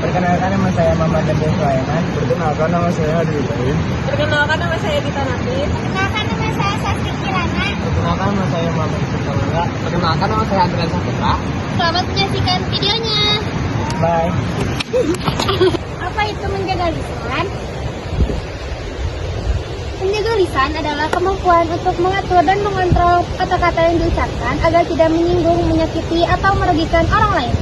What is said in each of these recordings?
Perkenalkan nama saya Muhammad Nabil Sulaiman. Perkenalkan nama saya Hadi Ibrahim. Perkenalkan nama saya Dita Nafis. Perkenalkan nama saya Sasti Kirana. Perkenalkan nama saya Muhammad Sulaiman. Perkenalkan nama saya Andreas Saputra. Selamat menyaksikan videonya. Bye. Apa itu menjaga lisan? Menjaga lisan adalah kemampuan untuk mengatur dan mengontrol kata-kata yang diucapkan agar tidak menyinggung, menyakiti, atau merugikan orang lain.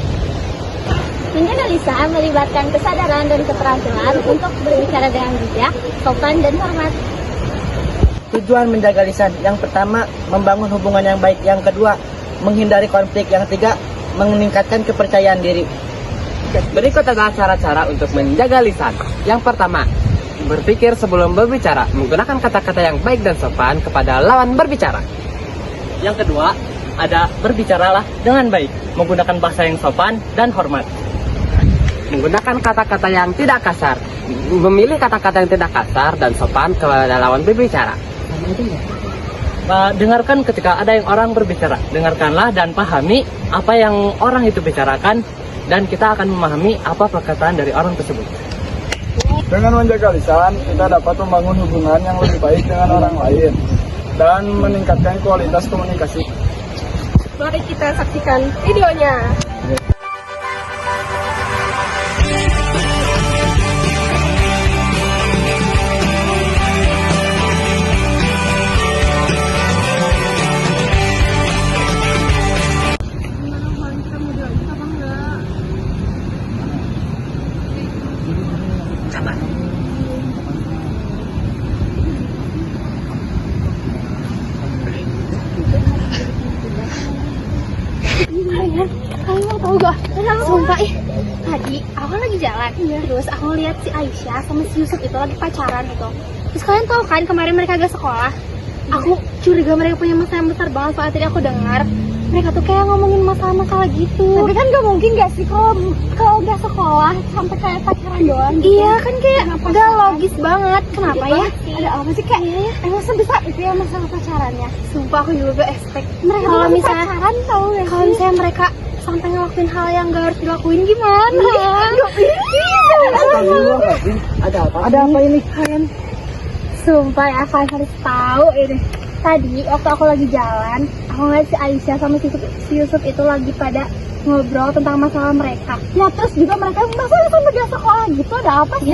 Menjaga lisan melibatkan kesadaran dan keterampilan untuk berbicara dengan bijak, sopan, dan hormat. Tujuan menjaga lisan: yang pertama, membangun hubungan yang baik; yang kedua, menghindari konflik; yang ketiga, meningkatkan kepercayaan diri. Berikut adalah cara-cara untuk menjaga lisan. Yang pertama, berpikir sebelum berbicara, menggunakan kata-kata yang baik dan sopan kepada lawan berbicara. Yang kedua, ada berbicaralah dengan baik, menggunakan bahasa yang sopan dan hormat. Menggunakan kata-kata yang tidak kasar, memilih kata-kata yang tidak kasar dan sopan kepada lawan berbicara. Dengarkan ketika ada yang orang berbicara. Dengarkanlah dan pahami apa yang orang itu bicarakan, dan kita akan memahami apa perkataan dari orang tersebut. Dengan menjaga lisan, kita dapat membangun hubungan yang lebih baik dengan orang lain dan meningkatkan kualitas komunikasi. Mari kita saksikan videonya. Kalian tahu gak? Sumpah tadi aku lagi jalan, terus aku lihat si Aisyah sama si Yusuf itu lagi pacaran gitu. Terus kalian tahu kan kemarin mereka gak sekolah? Aku curiga mereka punya masalah yang besar banget. Soalnya tadi aku dengar mereka tuh kayak ngomongin masalah-masalah gitu. Tapi kan gak mungkin gak sih kalau gak sekolah sampai kayak pacaran doang gitu. Iya kan kayak gak logis banget. Kenapa ya? Ada apa sih kayak emang sebesar itu ya masalah pacarannya? Sumpah aku juga gak expect mereka kalau misalnya pacaran tau gak sih? Kalau misalnya mereka sampai ngelakuin hal yang gak harus dilakuin gimana? Ada apa? Ada apa ini? Kalian sumpah ya, kalian harus tahu ini. Tadi waktu aku lagi jalan, aku ngeliat si Aisyah sama si Yusuf itu lagi pada ngobrol tentang masalah mereka. Ya terus juga mereka masalah sampai gak sekolah gitu. Ada apa sih?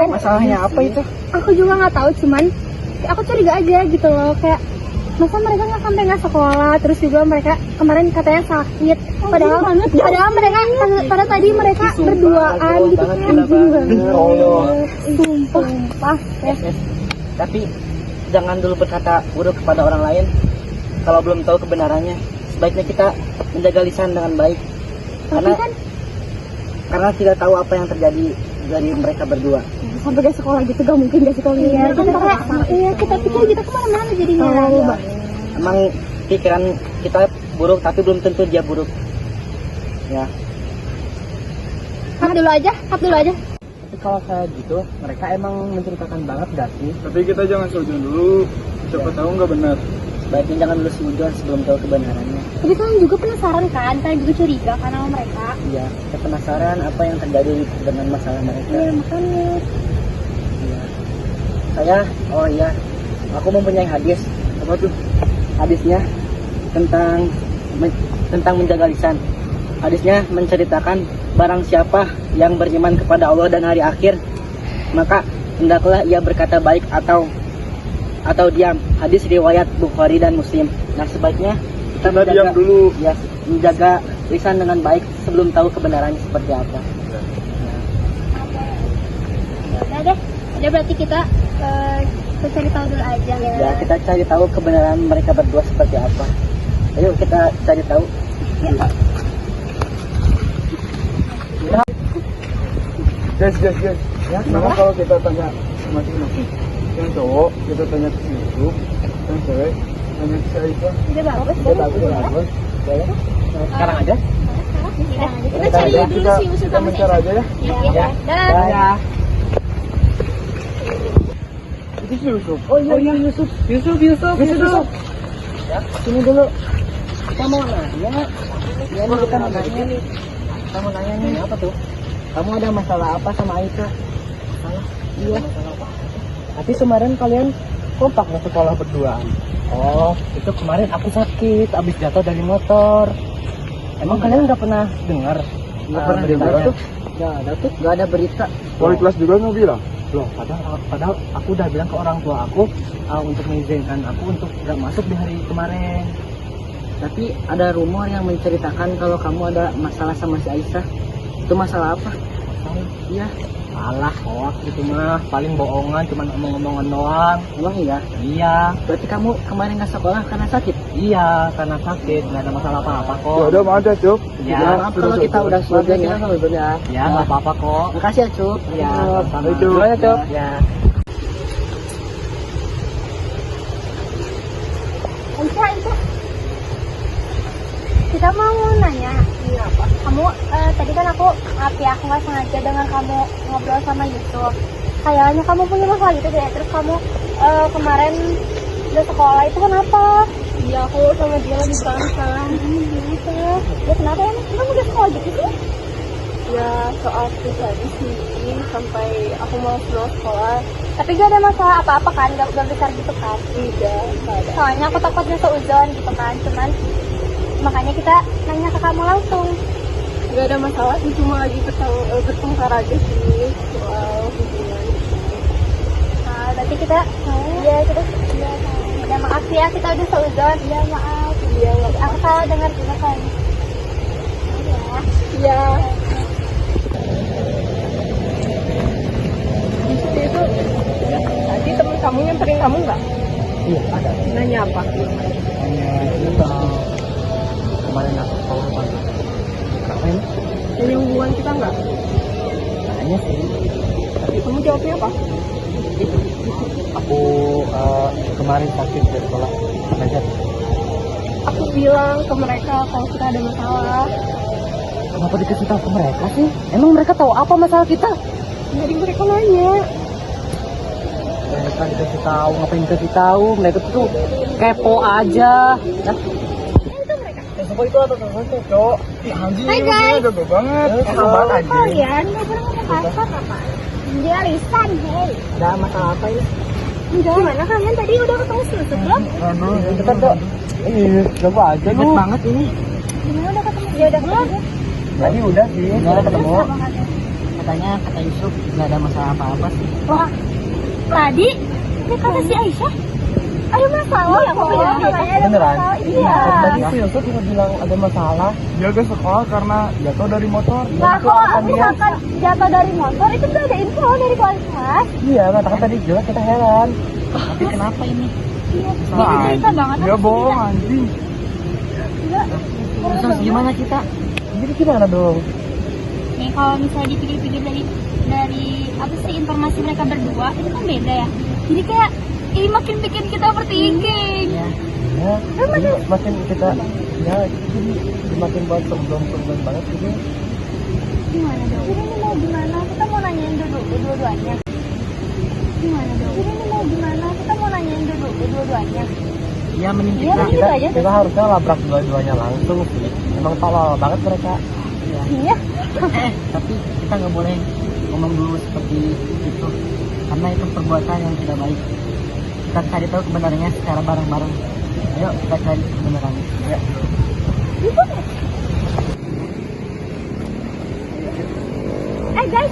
Masalahnya apa itu? Aku juga nggak tahu, cuman aku curiga aja gitu loh, kayak masa mereka nggak sampai nggak sekolah, terus juga mereka kemarin katanya sakit, padahal mereka pada tadi mereka berduaan gitu kan. Anjing banget. Sumpah. Tapi jangan dulu berkata buruk kepada orang lain kalau belum tahu kebenarannya. Sebaiknya kita menjaga lisan dengan baik, karena tidak tahu apa yang terjadi dari mereka berdua. Sampai gak sekolah gitu gak mungkin gak sekolah. Iya, kita pikir gitu kemana-mana jadinya. Emang pikiran kita buruk, tapi belum tentu dia buruk. Ya. Cut dulu aja. Tapi kalau kayak gitu, mereka emang menceritakan banget gak sih? Tapi kita jangan seujung dulu, siapa tahu nggak benar. Sebaiknya jangan dulu seujung sebelum tahu kebenarannya. Tapi kalian juga penasaran kan? Kalian juga curiga kan sama mereka? Iya, kita penasaran apa yang terjadi dengan masalah mereka. Iya, makanya. Iya. Aku mempunyai hadis. Apa tuh? Hadisnya tentang menjaga lisan. Hadisnya menceritakan barang siapa yang beriman kepada Allah dan hari akhir, maka hendaklah ia berkata baik atau diam. Hadis riwayat Bukhari dan Muslim. Nah, sebaiknya kita diam dulu. Ya, menjaga lisan dengan baik sebelum tahu kebenarannya seperti apa. Udah deh. Udah berarti kita cari tahu dulu aja ya. Ya, kita cari tahu kebenaran mereka berdua seperti apa. Ayo kita cari tahu. Ya. Guys. Ya, Nah, kalau kita tanya masing-masing, yang cowok kita tanya ke si Yusuf, yang cewek tanya ke si Aisyah. Udah bagus. Bagus. Boleh? sekarang aja. Kita cari dulu si Yusuf Kita sama si mencari aja ya. Iya. Dah. Ya. Itu si Yusuf. Oh iya, Yusuf. Ya, sini dulu. Kita mau nanya. Ya, kita mau nanya nih. Kamu nanya nih apa tuh? Kamu ada masalah apa sama Aisyah? Masalah? Iya. Masalah apa? Tapi kemarin kalian kompak ke sekolah berduaan. Oh, itu kemarin aku sakit, abis jatuh dari motor. Emang kalian nggak pernah dengar? Nggak pernah dengar tuh? Nggak ada tuh, nggak ada berita. Wali kelas juga nggak bilang. Loh, padahal aku udah bilang ke orang tua aku untuk mengizinkan aku untuk nggak masuk di hari kemarin. Tapi ada rumor yang menceritakan kalau kamu ada masalah sama si Aisyah. Itu masalah apa? Iya. Alah, hoax itu mah paling bohongan, cuma omong-omongan doang. Emang iya? Iya. Berarti kamu kemarin nggak sekolah karena sakit? Iya, karena sakit, nggak ada masalah apa-apa kok. Ya udah maaf ya Cuk. Ya, maaf kalau kita udah setuju ya. Ya, nggak apa-apa kok. Makasih ya, Cuk. Ya, sama. Ayo, Cuk. Ya, Cuk. Ya. Aisyah. Kita mau nanya. Iya, apa? Kamu tadi kan aku nggak sengaja dengar kamu ngobrol sama Yusuf. Kayaknya kamu punya masalah gitu deh. Terus kamu kemarin udah sekolah itu kenapa? Iya, aku sama dia lagi berantem. Gitu. Ya kenapa ya? Kamu udah sekolah gitu sih? Ya, soal pribadi sih, sampai aku mau pulang sekolah. Tapi gak ada masalah apa-apa kan? Gak besar gitu kan? Tidak ada. Soalnya aku takutnya seuzon gitu kan. Cuman makanya kita nanya ke kamu langsung. Gak ada masalah sih, cuma lagi bertengkar aja sih soal hubungan. Nah, berarti kita ya udah maaf ya, kita udah seuzon. Ya maaf. Iya, nggak Aku salah dengar juga kan. Ya. Iya. Itu tadi temen kamu nyamperin kamu nggak? Iya, ada. Nanya apa? Kemarin aku sekolah pagi. Ngapain? Nanya hubungan kita nggak? Tanya sih. Tapi kamu jawabnya apa? Aku kemarin sakit di sekolah. Aja. Aku bilang ke mereka kalau kita ada masalah. Kenapa dikasih tahu ke mereka sih? Emang mereka tahu apa masalah kita? Jadi mereka nanya. Mereka dikasih tahu, ngapain dikasih tahu? Mereka tuh kepo aja. Nah, Semua itu atas aku Cuk. Ih anjing, Hai, ini guys. maksudnya jago banget. Jago banget anjing. Kalian gak pernah ngomong kasar apa? Dia lisan, hey. ada masalah apa ini? Enggak. Gimana kalian tadi udah ketemu si Yusuf belum? Aduh, Dekat dok. Iya, coba aja Deket lu. banget ini. Gimana udah ketemu si Yusuf belum? Tadi udah sih, udah ketemu. Apa katanya? Katanya kata Yusuf nggak ada masalah apa-apa sih. Wah, tadi dia kata si Aisyah ada masalah ya kok katanya ada Beneran? masalah. Iya. Tadi si Yusuf juga bilang ada masalah. Dia ke sekolah karena jatuh dari motor. Nah, kalau aku misalkan jatuh dari motor itu tuh ada info dari kelas. Iya, katakan tadi jelas kita heran. Tapi kenapa ini? Iya, dia cerita banget. Dia bohong anjing. Terus gimana kita? Jadi gimana dong? Nih kalau misalnya dipikir-pikir dari apa sih informasi mereka berdua itu kan beda ya. Jadi kayak ini makin bikin kita overthinking. Ya, makin kita ya makin buat sebelum banget gitu. Gimana dong? Ini mau gimana? Kita mau nanyain dua-duanya. Gimana dong? Ini mau gimana? Kita mau nanyain dua-duanya. Ya mending Iya, kita, gitu aja. kita harusnya labrak dua-duanya langsung sih. Emang tolol banget mereka. Ya. Iya. Tapi kita nggak boleh ngomong dulu seperti itu karena itu perbuatan yang tidak baik. Kita cari tahu kebenarannya secara bareng-bareng. Ayo kita cari kebenarannya. Ya. Guys,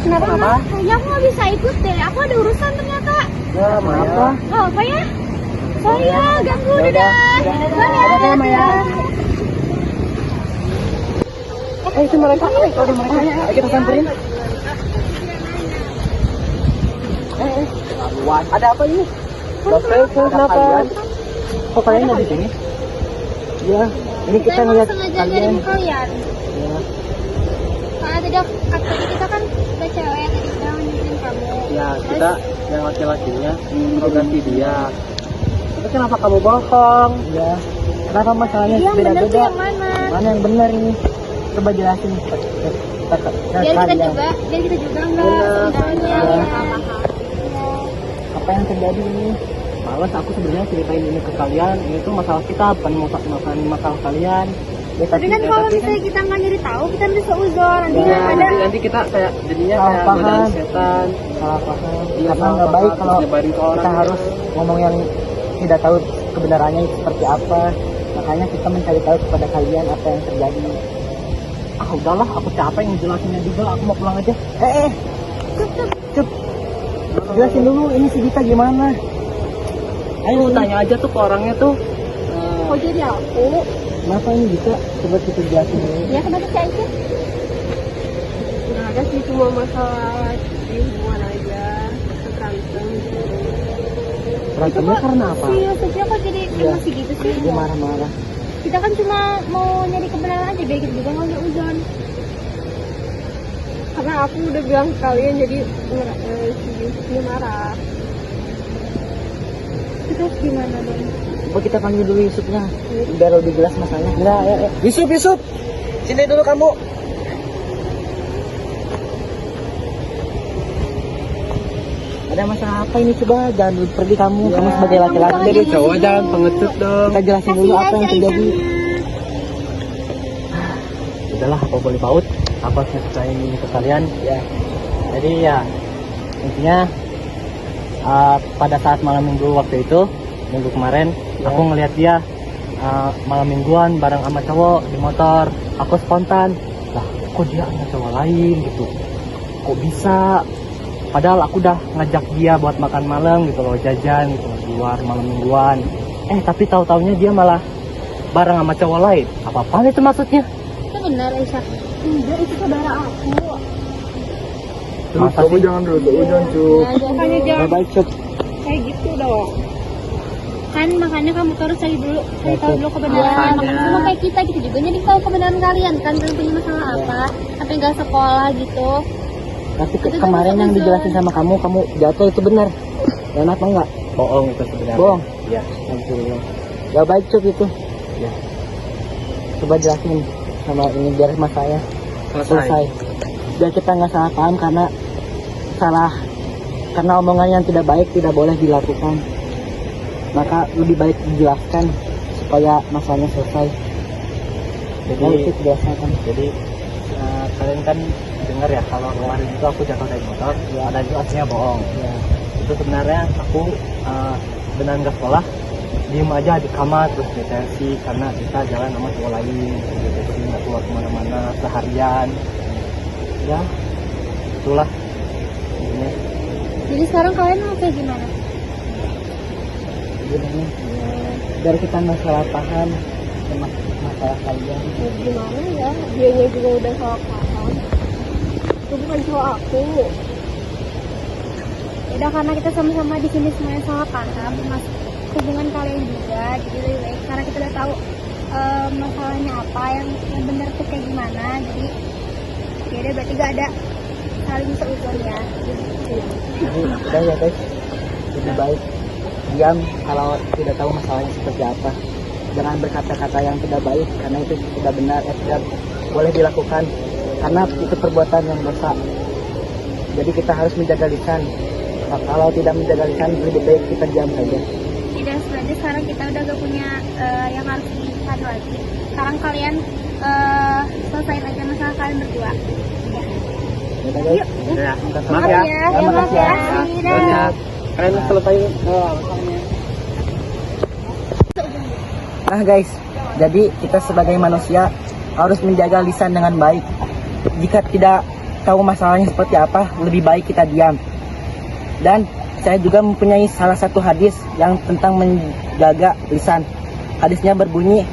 kenapa? Kayaknya aku nggak bisa ikut deh. Aku ada urusan ternyata. Ya, maaf. Oh, apa ya? Sorry ya, ganggu. Dadah. Bye ya. Maya. Itu mereka. Ada mereka. Ayo kita samperin. Ada apa ini? Kenapa? Kok kalian ada di sini? Ya, ini kita ngeliat sengaja kalian. nyariin kalian. Ya, Karena tadi katanya kita kan udah cewek tadi kita nyariin kamu. ya kita yang laki-lakinya mau ganti dia. Tapi kenapa kamu bohong? Ya, kenapa masalahnya Yang bener tuh beda-beda? yang mana? Mana yang benar ini? Coba jelasin. Biar kita juga nggak Bener. sebenarnya. Ya. Ya. Apa yang terjadi ini? Males aku sebenarnya ceritain ini ke kalian. Ini tuh masalah kita, bukan masalah kalian. Ya, Tapi kan kalau misalnya kita nggak nyari tahu, kita bisa uzon. Nanti Ya, ada nanti kita kayak jadinya Salah kayak paham. godaan setan. salah paham. Iya, Karena salah nggak baik paham, kalau terus nyebarin ke orang kita ya. harus ngomong yang tidak tahu kebenarannya seperti apa. Makanya kita mencari tahu kepada kalian apa yang terjadi. Ah udahlah, aku capek ngejelasinnya juga. Aku mau pulang aja. Cep. Jelasin dulu ini si Gita gimana. Ayo tanya aja tuh ke orangnya tuh. Kok jadi aku? Kenapa ini Gita? Coba kita jelasin dulu. Ya kenapa sih Aisyah? Nggak ada sih, cuma masalah di hubungan aja. Berantem. Berantemnya karena apa? si Yusufnya kok jadi Iya. emosi gitu sih? Dia marah-marah. Kita kan cuma mau nyari kebenaran aja, biar kita juga nggak uzon. Karena aku udah bilang ke kalian, jadi si Yusufnya marah. Terus gimana dong? Coba kita panggil dulu Yusufnya. Biar lebih jelas masalahnya. Enggak, ya. Yusuf. Sini dulu kamu. Ada masalah apa ini? Coba jangan dulu pergi kamu. Kamu sebagai laki-laki. Jadi cowok jangan pengecut dong. Kita jelasin dulu apa yang terjadi. Udahlah, apa boleh paut? Apa harus ngasih ini ke kalian? Ya. Jadi ya intinya pada saat malam minggu waktu itu, minggu kemarin, aku ngelihat dia malam mingguan bareng sama cowok di motor. Aku spontan, lah kok dia sama cowok lain gitu? Kok bisa? Padahal aku udah ngajak dia buat makan malam gitu loh, jajan gitu di luar malam mingguan. Tapi tahu-taunya dia malah bareng sama cowok lain. Apa-apaan itu maksudnya? Itu benar Aisyah. Enggak, itu saudara aku. Terus Masa kamu sih? jangan dulu hujan cuy. Makanya jangan Baik, Cuk. kayak gitu dong. Kan makanya kamu tuh harus cari tahu dulu kebenaran. Makanya. Makanya sama kayak kita gitu juga, jadi tahu kebenaran kalian kan, kalian punya masalah apa, tapi nggak sekolah gitu. Tapi Itu kan kemarin bisa yang uzon. dijelasin sama kamu jatuh itu benar. Dan apa enggak? Bohong itu sebenarnya. Bohong. Iya. Alhamdulillah. Ya baik Cuk itu. Ya. Coba jelasin sama ini biar masalahnya selesai. Biar kita nggak salah paham karena omongan yang tidak baik tidak boleh dilakukan. Maka lebih baik dijelaskan supaya masalahnya selesai. Jadi Nah, itu dijelaskan. Jadi kalian kan dengar ya kalau kemarin itu aku jatuh dari motor, ada itu artinya bohong. Ya. Itu sebenarnya aku benar nggak sekolah, diem aja di kamar terus depresi karena kita jalan sama cowok lain, depresi nggak keluar kemana-mana seharian. Ya, itulah. Ini Jadi sekarang kalian mau kayak gimana? Gimana? Biar kita nggak salah paham sama masalah kalian. Ya, gimana ya? Dianya juga udah salah paham. Itu bukan cowok aku. Udah, karena kita sama-sama di sini semuanya salah paham, mas hubungan kalian juga, jadi lebih baik karena kita udah tahu masalahnya apa, yang benar tuh kayak gimana. Jadi ya udah, berarti gak ada saling seuzon ya. Jadi udah ya guys, lebih baik diam kalau tidak tahu masalahnya seperti apa. Jangan berkata-kata yang tidak baik karena itu tidak benar, tidak boleh dilakukan karena itu perbuatan yang dosa. Jadi kita harus menjaga lisan. Kalau tidak menjaga lisan, lebih baik kita diam saja. Tidak, sebenarnya sekarang kita udah gak punya yang harus dilakukan lagi. Sekarang kalian selesaiin aja masalah kalian berdua. Ya, guys. ya. Maaf Maaf ya. ya, Terima maaf kasih ya. ya. Dah. Kalian selesai masalahnya. Nah guys, jadi kita sebagai manusia harus menjaga lisan dengan baik. Jika tidak tahu masalahnya seperti apa, lebih baik kita diam. Dan saya juga mempunyai salah satu hadis yang tentang menjaga lisan. Hadisnya berbunyi,